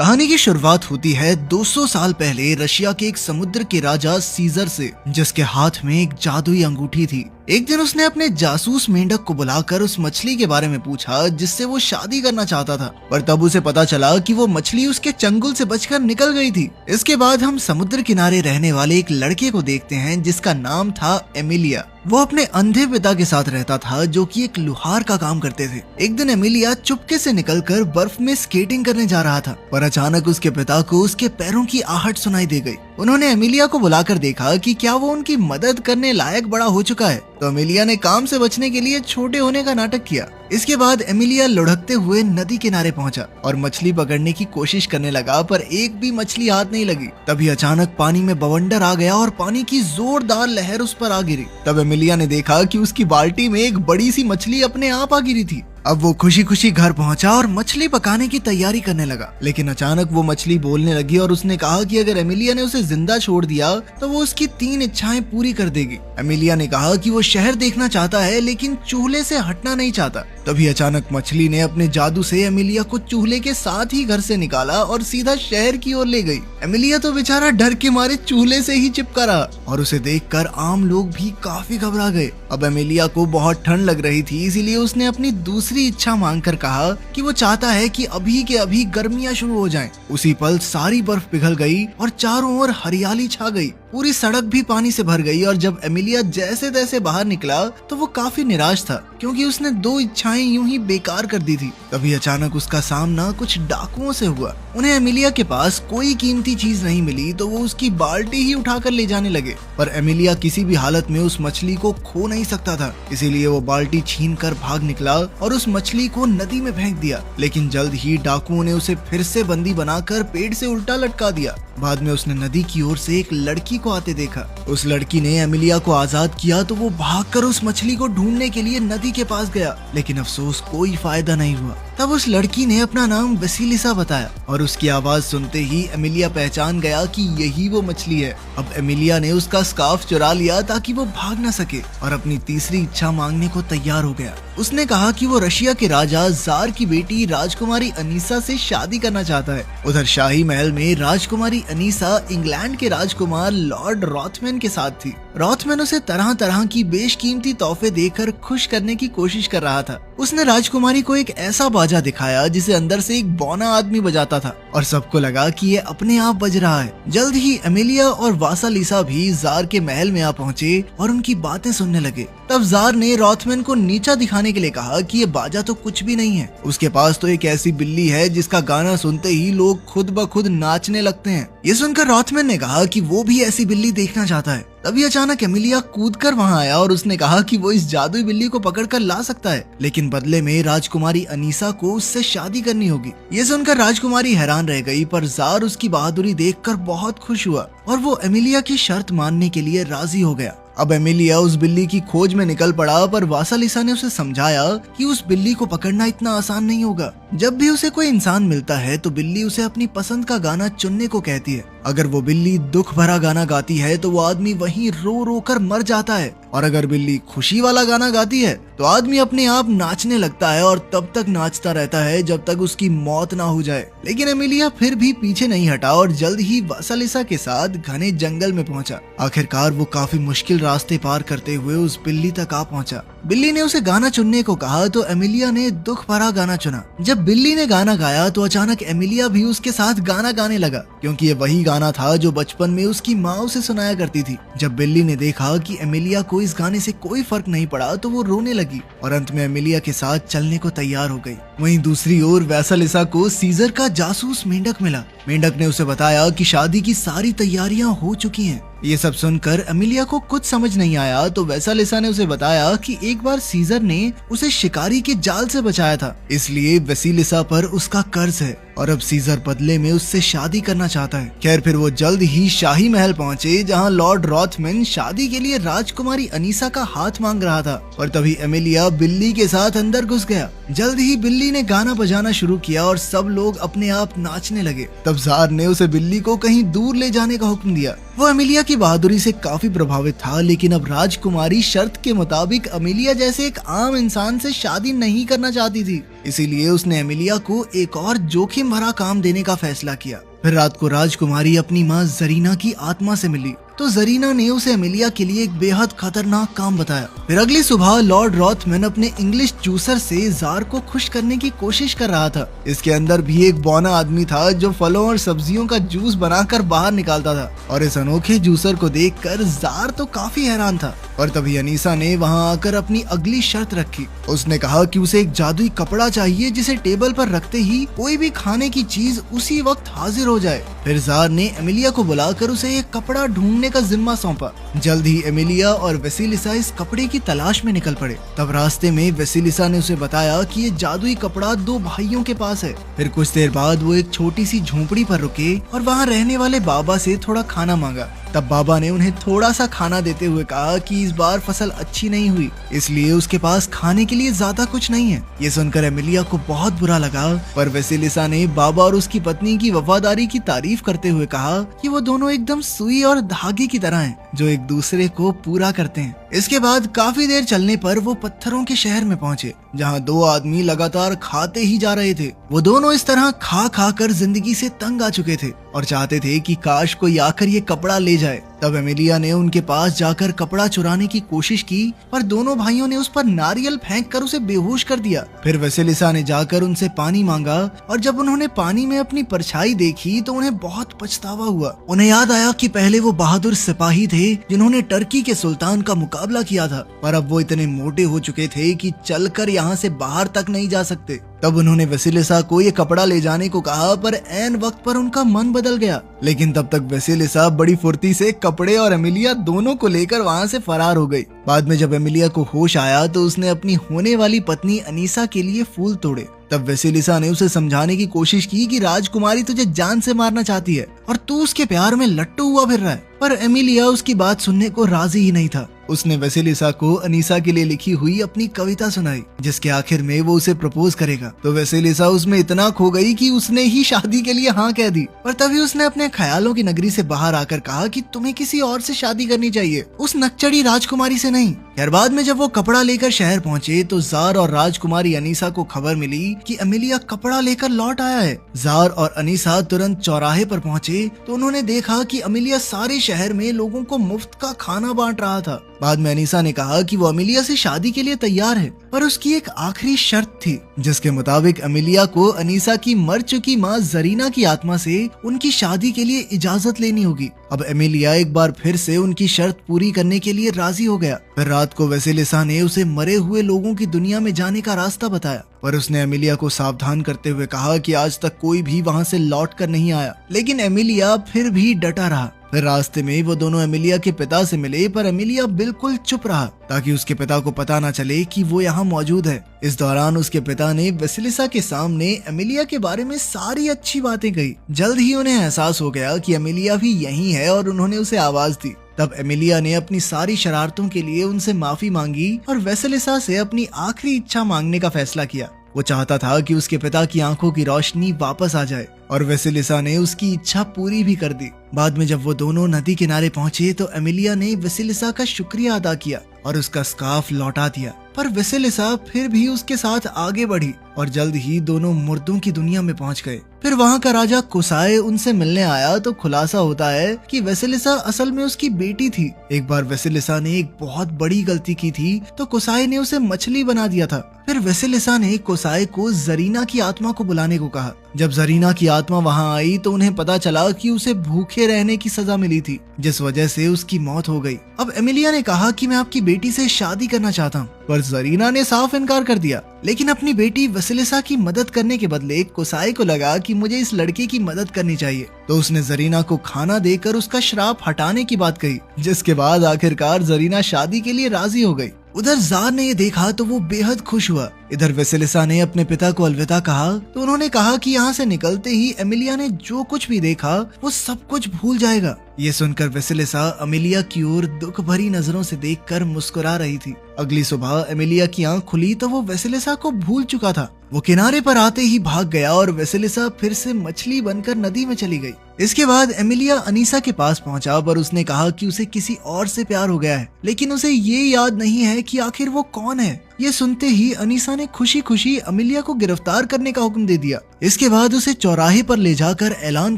कहानी की शुरुआत होती है 200 साल पहले रशिया के एक समुद्र के राजा सीजर से, जिसके हाथ में एक जादुई अंगूठी थी। एक दिन उसने अपने जासूस मेंढक को बुलाकर उस मछली के बारे में पूछा जिससे वो शादी करना चाहता था, पर तब उसे पता चला कि वो मछली उसके चंगुल से बचकर निकल गई थी। इसके बाद हम समुद्र किनारे रहने वाले एक लड़के को देखते हैं जिसका नाम था एमिलिया। वो अपने अंधे पिता के साथ रहता था जो कि एक लुहार का काम करते थे। एक दिन एमिलिया चुपके से निकलकर बर्फ में स्केटिंग करने जा रहा था, पर अचानक उसके पिता को उसके पैरों की आहट सुनाई दे गई। उन्होंने एमिलिया को बुलाकर देखा कि क्या वो उनकी मदद करने लायक बड़ा हो चुका है, तो एमिलिया ने काम से बचने के लिए छोटे होने का नाटक किया। इसके बाद एमिलिया लुढ़कते हुए नदी किनारे पहुंचा और मछली पकड़ने की कोशिश करने लगा, पर एक भी मछली हाथ नहीं लगी। तभी अचानक पानी में बवंडर आ गया और पानी की जोरदार लहर उस पर आ गिरी। तब एमिलिया ने देखा कि उसकी बाल्टी में एक बड़ी सी मछली अपने आप आ गिरी थी। अब वो खुशी खुशी घर पहुंचा और मछली पकाने की तैयारी करने लगा, लेकिन अचानक वो मछली बोलने लगी और उसने कहा कि अगर एमिलिया ने उसे जिंदा छोड़ दिया तो वो उसकी 3 इच्छाएं पूरी कर देगी। एमिलिया ने कहा कि वो शहर देखना चाहता है लेकिन चूल्हे से हटना नहीं चाहता। तभी अचानक मछली ने अपने जादू से एमिलिया को चूल्हे के साथ ही घर से निकाला और सीधा शहर की ओर ले गई। एमिलिया तो बेचारा डर के मारे चूल्हे से ही चिपका रहा और उसे देखकर आम लोग भी काफी घबरा गए। अब एमिलिया को बहुत ठंड लग रही थी, इसीलिए उसने अपनी दूसरी इच्छा मांगकर कहा कि वो चाहता है कि अभी के अभी गर्मियां शुरू हो जाएं। उसी पल सारी बर्फ पिघल गई और चारों ओर हरियाली छा गई। पूरी सड़क भी पानी से भर गई और जब एमिलिया जैसे तैसे बाहर निकला तो वो काफी निराश था, क्योंकि उसने 2 इच्छाएं यूं ही बेकार कर दी थी। तभी अचानक उसका सामना कुछ डाकुओं से हुआ। उन्हें एमिलिया के पास कोई कीमती चीज नहीं मिली तो वो उसकी बाल्टी ही उठाकर ले जाने लगे, पर एमिलिया किसी भी हालत में उस मछली को खो नहीं सकता था, इसीलिए वो बाल्टी छीनकर भाग निकला और उस मछली को नदी में फेंक दिया। लेकिन जल्द ही डाकुओं ने उसे फिर से बंदी बनाकर पेड़ से उल्टा लटका दिया। बाद में उसने नदी की ओर से एक लड़की को आते देखा। उस लड़की ने एमिलिया को आजाद किया तो वो भागकर उस मछली को ढूंढने के लिए नदी के पास गया, लेकिन अफसोस कोई फायदा नहीं हुआ। तब उस लड़की ने अपना नाम वसीलिसा बताया और उसकी आवाज सुनते ही एमिलिया पहचान गया कि यही वो मछली है। अब एमिलिया ने उसका स्कार्फ चुरा लिया ताकि वो भाग न सके और अपनी तीसरी इच्छा मांगने को तैयार हो गया। उसने कहा कि वो रशिया के राजा जार की बेटी राजकुमारी अनीसा से शादी करना चाहता है। उधर शाही महल में राजकुमारी अनीसा इंग्लैंड के राजकुमार लॉर्ड रॉथमैन के साथ थी। रॉथमैन उसे तरह तरह की बेशकीमती तोहफे देकर खुश करने की कोशिश कर रहा था। उसने राजकुमारी को एक ऐसा बाजा दिखाया जिसे अंदर से एक बौना आदमी बजाता था और सबको लगा कि ये अपने आप बज रहा है। जल्द ही एमिलिया और वासालिसा भी जार के महल में आ पहुंचे और उनकी बातें सुनने लगे। तब जार ने रॉथमैन को नीचा दिखाने के लिए कहा कि ये बाजा तो कुछ भी नहीं है, उसके पास तो एक ऐसी बिल्ली है जिसका गाना सुनते ही लोग खुद ब खुद नाचने लगते हैं। ये सुनकर रॉथमैन ने कहा कि वो भी ऐसी बिल्ली देखना चाहता है। तभी अचानक एमिलिया कूदकर वहां आया और उसने कहा कि वो इस जादुई बिल्ली को पकड़कर ला सकता है, लेकिन बदले में राजकुमारी अनीसा को उससे शादी करनी होगी। ये सुनकर राजकुमारी हैरान रह गई, पर जार उसकी बहादुरी देखकर बहुत खुश हुआ और वो एमिलिया की शर्त मानने के लिए राजी हो गया। अब एमिलिया उस बिल्ली की खोज में निकल पड़ा, पर वासालिसा ने उसे समझाया कि उस बिल्ली को पकड़ना इतना आसान नहीं होगा। जब भी उसे कोई इंसान मिलता है तो बिल्ली उसे अपनी पसंद का गाना चुनने को कहती है। अगर वो बिल्ली दुख भरा गाना गाती है तो वो आदमी वहीं रो रो कर मर जाता है, और अगर बिल्ली खुशी वाला गाना गाती है तो आदमी अपने आप नाचने लगता है और तब तक नाचता रहता है जब तक उसकी मौत ना हो जाए। लेकिन एमिलिया फिर भी पीछे नहीं हटा और जल्द ही वासालिसा के साथ घने जंगल में पहुंचा। आखिरकार वो काफी मुश्किल रास्ते पार करते हुए उस बिल्ली तक आ पहुंचा। बिल्ली ने उसे गाना चुनने को कहा तो एमिलिया ने दुख भरा गाना चुना। जब बिल्ली ने गाना गाया तो अचानक एमिलिया भी उसके साथ गाना गाने लगा, क्योंकि ये वही गाना था जो बचपन में उसकी माँ उसे सुनाया करती थी। जब बिल्ली ने देखा कि एमिलिया को इस गाने से कोई फर्क नहीं पड़ा तो वो रोने लगी और अंत में एमिलिया के साथ चलने को तैयार हो गई। वहीं दूसरी ओर वासालिसा को सीजर का जासूस मेंढक मिला। मेंढक ने उसे बताया कि शादी की सारी तैयारियां हो चुकी हैं। ये सब सुनकर एमिलिया को कुछ समझ नहीं आया तो वासालिसा ने उसे बताया कि एक बार सीजर ने उसे शिकारी के जाल से बचाया था, इसलिए वसीलिसा पर उसका कर्ज है और अब सीजर बदले में उससे शादी करना चाहता है। खैर फिर वो जल्द ही शाही महल पहुंचे जहां लॉर्ड रॉथमैन शादी के लिए राजकुमारी अनीसा का हाथ मांग रहा था, और तभी एमिलिया बिल्ली के साथ अंदर घुस गया। जल्द ही बिल्ली ने गाना बजाना शुरू किया और सब लोग अपने आप नाचने लगे। तब जार ने उसे बिल्ली को कहीं दूर ले जाने का हुक्म दिया। वो एमिलिया की बहादुरी से काफी प्रभावित था, लेकिन अब राजकुमारी शर्त के मुताबिक एमिलिया जैसे एक आम इंसान से शादी नहीं करना चाहती थी। इसीलिए उसने एमिलिया को एक और जोखिम भरा काम देने का फैसला किया। फिर रात को राजकुमारी अपनी माँ जरीना की आत्मा से मिली तो जरीना ने उसे एमिलिया के लिए एक बेहद खतरनाक काम बताया। फिर अगली सुबह लॉर्ड रॉथमैन अपने इंग्लिश जूसर से जार को खुश करने की कोशिश कर रहा था। इसके अंदर भी एक बौना आदमी था जो फलों और सब्जियों का जूस बनाकर बाहर निकालता था, और इस अनोखे जूसर को देखकर जार तो काफी हैरान था। और तभी अनीसा ने वहां आकर अपनी अगली शर्त रखी। उसने कहा कि उसे एक जादुई कपड़ा चाहिए जिसे टेबल पर रखते ही कोई भी खाने की चीज उसी वक्त हाजिर हो जाए। फिर जार ने एमिलिया को बुलाकर उसे एक कपड़ा ढूंढने का जिम्मा सौंपा। जल्द ही एमिलिया और वेसिलिसा इस कपड़े की तलाश में निकल पड़े। तब रास्ते में वेसिलिसा ने उसे बताया कि ये जादुई कपड़ा 2 भाइयों के पास है। फिर कुछ देर बाद वो एक छोटी सी झोंपड़ी पर रुके और वहाँ रहने वाले बाबा से थोड़ा खाना मांगा। तब बाबा ने उन्हें थोड़ा सा खाना देते हुए कहा कि इस बार फसल अच्छी नहीं हुई, इसलिए उसके पास खाने के लिए ज्यादा कुछ नहीं है। ये सुनकर एमिलिया को बहुत बुरा लगा, पर वेसिलिसा ने बाबा और उसकी पत्नी की वफादारी की तारीफ करते हुए कहा कि वो दोनों एकदम सुई और धागे की तरह हैं, जो एक दूसरे को पूरा करते हैं। इसके बाद काफी देर चलने पर वो पत्थरों के शहर में पहुंचे, जहाँ 2 आदमी लगातार खाते ही जा रहे थे। वो दोनों इस तरह खा खा कर जिंदगी से तंग आ चुके थे और चाहते थे कि काश कोई आकर ये कपड़ा ले जाए। तब एमिलिया ने उनके पास जाकर कपड़ा चुराने की कोशिश की, पर दोनों भाइयों ने उस पर नारियल फेंक कर उसे बेहोश कर दिया। फिर वेसिलिसा ने जाकर उनसे पानी मांगा, और जब उन्होंने पानी में अपनी परछाई देखी तो उन्हें बहुत पछतावा हुआ। उन्हें याद आया कि पहले वो बहादुर सिपाही थे जिन्होंने टर्की के सुल्तान का मुकाबला किया था, पर अब वो इतने मोटे हो चुके थे कि चलकर यहाँ से बाहर तक नहीं जा सकते। तब उन्होंने वेसिलिसा को ये कपड़ा ले जाने को कहा, पर ऐन वक्त पर उनका मन बदल गया। लेकिन तब तक वेसिलिसा बड़ी फुर्ती से कपड़े और एमिलिया दोनों को लेकर वहाँ से फरार हो गई। बाद में जब एमिलिया को होश आया तो उसने अपनी होने वाली पत्नी अनीसा के लिए फूल तोड़े। तब वेसिलिसा ने उसे समझाने की कोशिश की कि राजकुमारी तुझे जान से मारना चाहती है और तू उसके प्यार में लट्टू हुआ फिर रहा है, पर एमिलिया उसकी बात सुनने को राजी ही नहीं था। उसने वेसिलिसा को अनीसा के लिए लिखी हुई अपनी कविता सुनाई, जिसके आखिर में वो उसे प्रपोज करेगा। तो वेसिलिसा उसमें इतना खो गई कि उसने ही शादी के लिए हाँ कह दी। पर तभी उसने अपने ख्यालों की नगरी से बाहर आकर कहा कि तुम्हें किसी और से शादी करनी चाहिए, उस नकचड़ी राजकुमारी से नहीं। खैर बाद में जब वो कपड़ा लेकर शहर पहुंचे तो जार और राजकुमारी अनीसा को खबर मिली कि एमिलिया कपड़ा लेकर लौट आया है। जार और अनीसा तुरंत चौराहे पर पहुंचे तो उन्होंने देखा कि एमिलिया सारे शहर में लोगों को मुफ्त का खाना बांट रहा था। बाद में अनीसा ने कहा कि वो एमिलिया से शादी के लिए तैयार है, पर उसकी एक आखिरी शर्त थी, जिसके मुताबिक एमिलिया को अनीसा की मर चुकी माँ जरीना की आत्मा से उनकी शादी के लिए इजाजत लेनी होगी। अब एमिलिया एक बार फिर से उनकी शर्त पूरी करने के लिए राजी हो गया। फिर रात को वेसिलिसा ने उसे मरे हुए लोगों की दुनिया में जाने का रास्ता बताया, पर उसने एमिलिया को सावधान करते हुए कहा कि आज तक कोई भी वहाँ से लौट कर नहीं आया। लेकिन एमिलिया फिर भी डटा रहा। फिर रास्ते में वो दोनों एमिलिया के पिता से मिले, पर एमिलिया बिल्कुल चुप रहा ताकि उसके पिता को पता न चले कि वो यहाँ मौजूद है। इस दौरान उसके पिता ने वेसिलिसा के सामने एमिलिया के बारे में सारी अच्छी बातें कही। जल्द ही उन्हें एहसास हो गया कि एमिलिया भी यहीं है और उन्होंने उसे आवाज दी। तब एमिलिया ने अपनी सारी शरारतों के लिए उनसे माफी मांगी और वेसिलिसा से अपनी आखिरी इच्छा मांगने का फैसला किया। वो चाहता था कि उसके पिता की आंखों की रोशनी वापस आ जाए, और वेसिलिसा ने उसकी इच्छा पूरी भी कर दी। बाद में जब वो दोनों नदी किनारे पहुंचे तो एमिलिया ने वेसिलिसा का शुक्रिया अदा किया और उसका स्कार्फ लौटा दिया। पर वेसिलिसा फिर भी उसके साथ आगे बढ़ी और जल्द ही दोनों मुर्दों की दुनिया में पहुंच गए। फिर वहाँ का राजा कुसाई उनसे मिलने आया तो खुलासा होता है कि वेसिलिसा असल में उसकी बेटी थी। एक बार वेसिलिसा ने एक बहुत बड़ी गलती की थी तो कुसाई ने उसे मछली बना दिया था। फिर वेसिलिसा ने कुसाई को जरीना की आत्मा को बुलाने को कहा। जब जरीना की आत्मा वहाँ आई तो उन्हें पता चला कि उसे भूखे रहने की सजा मिली थी, जिस वजह से उसकी मौत हो गई। अब एमिलिया ने कहा कि मैं आपकी बेटी से शादी करना चाहता हूँ, पर जरीना ने साफ इनकार कर दिया। लेकिन अपनी बेटी वेसिलिसा की मदद करने के बदले कुसाई को लगा कि मुझे इस लड़के की मदद करनी चाहिए, तो उसने जरीना को खाना देकर उसका श्राप हटाने की बात कही, जिसके बाद आखिरकार जरीना शादी के लिए राजी हो गई। उधर जार ने ये देखा तो वो बेहद खुश हुआ। इधर वेसिलिसा ने अपने पिता को अलविदा कहा तो उन्होंने कहा कि यहाँ से निकलते ही एमिलिया ने जो कुछ भी देखा वो सब कुछ भूल जाएगा। ये सुनकर वेसिलिसा एमिलिया की ओर दुख भरी नजरों से देखकर मुस्कुरा रही थी। अगली सुबह एमिलिया की आंख खुली तो वो वेसिलिसा को भूल चुका था। वो किनारे पर आते ही भाग गया और वेसिलिसा फिर से मछली बनकर नदी में चली गई। इसके बाद एमिलिया अनीसा के पास पहुंचा पर उसने कहा कि उसे किसी और से प्यार हो गया है, लेकिन उसे ये याद नहीं है कि आखिर वो कौन है। ये सुनते ही अनीसा ने खुशी खुशी एमिलिया को गिरफ्तार करने का हुक्म दे दिया। इसके बाद उसे चौराहे पर ले जाकर ऐलान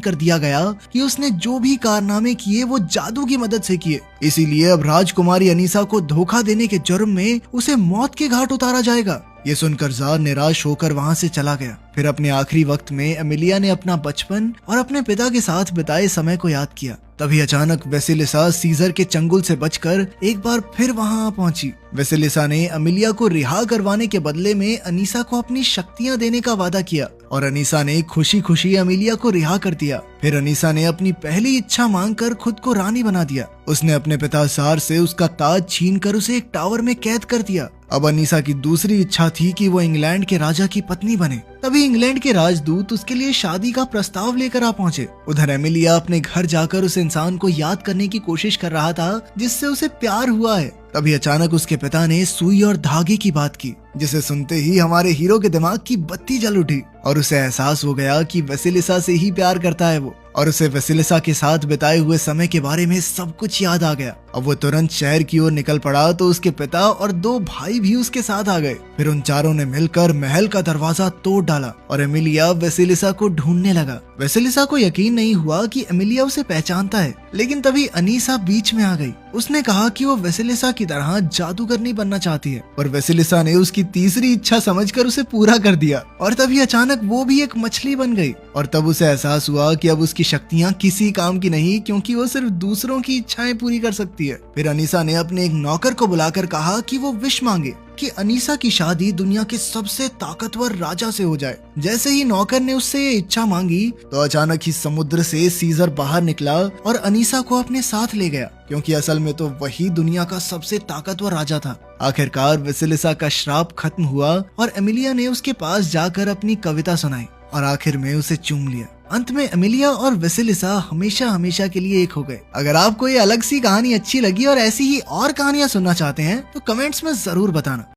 कर दिया गया कि उसने जो भी कारनामे किए वो जादू की मदद से किए, इसीलिए अब राजकुमारी अनीसा को धोखा देने के जुर्म में उसे मौत के घाट उतारा जाएगा। ये सुनकर जार निराश होकर वहाँ से चला गया। फिर अपने आखिरी वक्त में एमिलिया ने अपना बचपन और अपने पिता के साथ बिताए समय को याद किया। तभी अचानक वेसिलिसा सीजर के चंगुल से बचकर एक बार फिर वहाँ पहुंची। वेसिलिसा ने एमिलिया को रिहा करवाने के बदले में अनीसा को अपनी शक्तियाँ देने का वादा किया और अनीसा ने खुशी खुशी एमिलिया को रिहा कर दिया। फिर अनीसा ने अपनी पहली इच्छा मांगकर खुद को रानी बना दिया। उसने अपने पिता जार से उसका ताज छीनकर उसे एक टावर में कैद कर दिया। अब अनीसा की दूसरी इच्छा थी कि वो इंग्लैंड के राजा की पत्नी बने। तभी इंग्लैंड के राजदूत उसके लिए शादी का प्रस्ताव लेकर आ पहुंचे। उधर एमिलिया अपने घर जाकर उस इंसान को याद करने की कोशिश कर रहा था जिससे उसे प्यार हुआ है। तभी अचानक उसके पिता ने सुई और धागे की बात की, जिसे सुनते ही हमारे हीरो के दिमाग की बत्ती जल उठी और उसे एहसास हो गया कि वेसिलिसा से ही प्यार करता है वो, और उसे वेसिलिसा के साथ बिताए हुए समय के बारे में सब कुछ याद आ गया। अब वो तुरंत शहर की ओर निकल पड़ा तो उसके पिता और 2 भाई भी उसके साथ आ गए। फिर उन चारों ने मिलकर महल का दरवाजा तोड़ डाला और एमिलिया वेसिलिसा को ढूंढने लगा। वेसिलिसा को यकीन नहीं हुआ कि एमिलिया उसे पहचानता है, लेकिन तभी अनीसा बीच में आ गई। उसने कहा कि वो वेसिलिसा की तरह जादूगरनी बनना चाहती है, और वेसिलिसा ने उसकी तीसरी इच्छा समझकर उसे पूरा कर दिया। और तभी अचानक वो भी एक मछली बन गई और तब उसे एहसास हुआ कि अब उसकी शक्तियाँ किसी काम की नहीं, क्योंकि वो सिर्फ दूसरों की इच्छाएं पूरी कर सकती है। फिर अनीसा ने अपने एक नौकर को बुलाकर कहा कि वो विश मांगे कि अनीसा की शादी दुनिया के सबसे ताकतवर राजा से हो जाए। जैसे ही नौकर ने उससे ये इच्छा मांगी तो अचानक ही समुद्र से सीजर बाहर निकला और अनीसा को अपने साथ ले गया, क्योंकि असल में तो वही दुनिया का सबसे ताकतवर राजा था। आखिरकार वेसिलिसा का श्राप खत्म हुआ और एमिलिया ने उसके पास जाकर अपनी कविता सुनाई और आखिर में उसे चूम लिया। अंत में एमिलिया और वेसिलिसा हमेशा हमेशा के लिए एक हो गए। अगर आपको ये अलग सी कहानी अच्छी लगी और ऐसी ही और कहानियां सुनना चाहते हैं तो कमेंट्स में जरूर बताना।